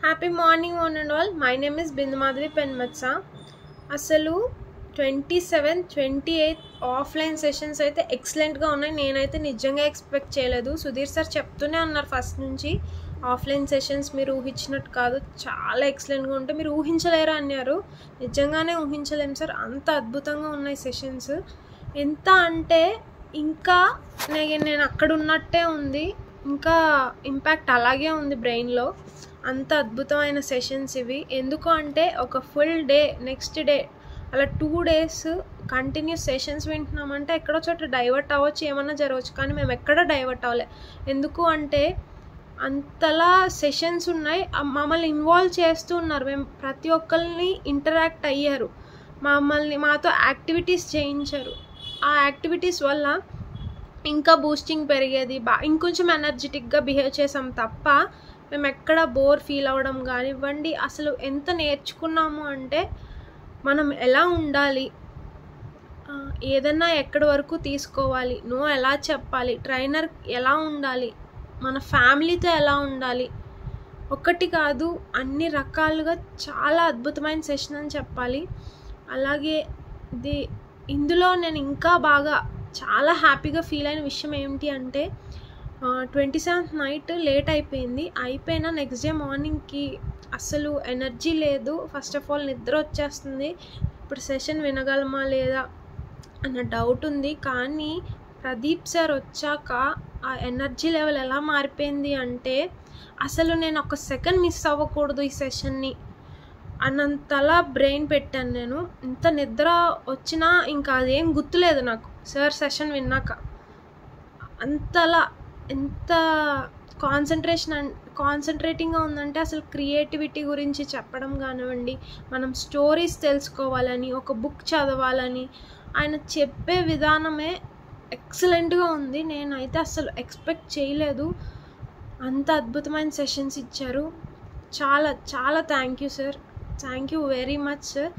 Happy morning one and all. My name is Bindu Madhavi Penmatsa. అసలు 27, 28 offline sessions అయితే ఎక్సలెంట్గా ఉన్నాయి. నేనైతే నిజంగా ఎక్స్పెక్ట్ చేయలేదు. సుధీర్ సార్ చెప్తూనే ఉన్నారు ఫస్ట్ నుంచి, ఆఫ్లైన్ సెషన్స్ మీరు ఊహించినట్టు కాదు, చాలా ఎక్సలెంట్గా ఉంటాయి, మీరు ఊహించలేరు అన్నారు. నిజంగానే ఊహించలేము సార్, అంత అద్భుతంగా ఉన్నాయి సెషన్స్. ఎంత అంటే ఇంకా నేను అక్కడ ఉన్నట్టే ఉంది, ఇంకా ఇంపాక్ట్ అలాగే ఉంది బ్రెయిన్లో. అంత అద్భుతమైన సెషన్స్ ఇవి. ఎందుకు అంటే ఒక ఫుల్ డే, నెక్స్ట్ డే, అలా 2 days కంటిన్యూస్ సెషన్స్ వింటున్నామంటే ఎక్కడో చోట డైవర్ట్ అవ్వచ్చు, ఏమన్నా జరగవచ్చు, కానీ మేము ఎక్కడ డైవర్ట్ అవ్వలే. ఎందుకు అంటే అంతలా సెషన్స్ ఉన్నాయి, మమ్మల్ని ఇన్వాల్వ్ చేస్తూ ఉన్నారు. మేము ప్రతి ఒక్కరిని ఇంటరాక్ట్ అయ్యారు, మాతో యాక్టివిటీస్ చేయించారు. ఆ యాక్టివిటీస్ వల్ల ఇంకా బూస్టింగ్ పెరిగేది, ఇంకొంచెం ఎనర్జెటిక్గా బిహేవ్ చేసాం తప్ప మేము ఎక్కడ బోర్ ఫీల్ అవ్వడం కానివ్వండి. అసలు ఎంత నేర్చుకున్నాము అంటే మనం ఎలా ఉండాలి, ఏదన్నా ఎక్కడి వరకు తీసుకోవాలి, నో ఎలా చెప్పాలి, ట్రైనర్ ఎలా ఉండాలి, మన ఫ్యామిలీతో ఎలా ఉండాలి, ఒక్కటి కాదు అన్ని రకాలుగా చాలా అద్భుతమైన సెషన్ అని చెప్పాలి. అలాగే ఇందులో నేను ఇంకా బాగా చాలా హ్యాపీగా ఫీల్ అయిన విషయం ఏమిటి అంటే 27th నైట్ లేట్ అయిపోయినా నెక్స్ట్ డే మార్నింగ్కి అసలు ఎనర్జీ లేదు. ఫస్ట్ ఆఫ్ ఆల్ నిద్ర వచ్చేస్తుంది, ఇప్పుడు సెషన్ వినగలమా లేదా అన్న డౌట్ ఉంది. కానీ ప్రదీప్ సార్ వచ్చాక ఆ ఎనర్జీ లెవెల్ ఎలా మారిపోయింది అంటే అసలు నేను ఒక సెకండ్ మిస్ అవ్వకూడదు ఈ సెషన్ని అన్నంతలా బ్రెయిన్ పెట్టాను నేను. ఇంత నిద్ర వచ్చినా ఇంకా అదేం గుర్తులేదు నాకు సార్ సెషన్ విన్నాక. అంతలా ఎంత కాన్సన్ట్రేటింగ్గా ఉందంటే అసలు క్రియేటివిటీ గురించి చెప్పడం కానివ్వండి, మనం స్టోరీస్ తెలుసుకోవాలని, ఒక బుక్ చదవాలని ఆయన చెప్పే విధానమే ఎక్సలెంట్గా ఉంది. నేనైతే అసలు ఎక్స్పెక్ట్ చేయలేదు, అంత అద్భుతమైన సెషన్స్ ఇచ్చారు. చాలా చాలా thank you sir, thank you very much sir.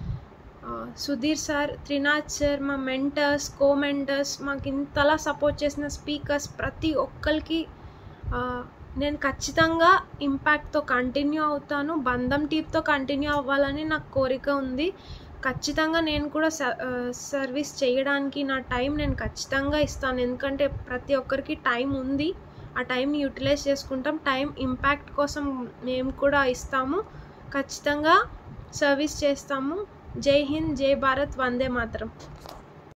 Sudheer sir, Trinath sir, మా మెంటర్స్, కో-మెంటర్స్, మాకు ఇంతలా సపోర్ట్ చేసిన స్పీకర్స్ ప్రతి ఒక్కరికి నేను ఖచ్చితంగా ఇంపాక్ట్తో కంటిన్యూ అవుతాను. బంధం టీప్తో కంటిన్యూ అవ్వాలని నాకు కోరిక ఉంది. ఖచ్చితంగా నేను కూడా సర్వీస్ చేయడానికి నా టైం నేను ఖచ్చితంగా ఇస్తాను. ఎందుకంటే ప్రతి ఒక్కరికి టైం ఉంది, ఆ టైంని యూటిలైజ్ చేసుకుంటాం. టైం ఇంపాక్ట్ కోసం మేము కూడా ఇస్తాము, ఖచ్చితంగా సర్వీస్ చేస్తాము. జై హింద్, జై భారత్, వందే మాతరం.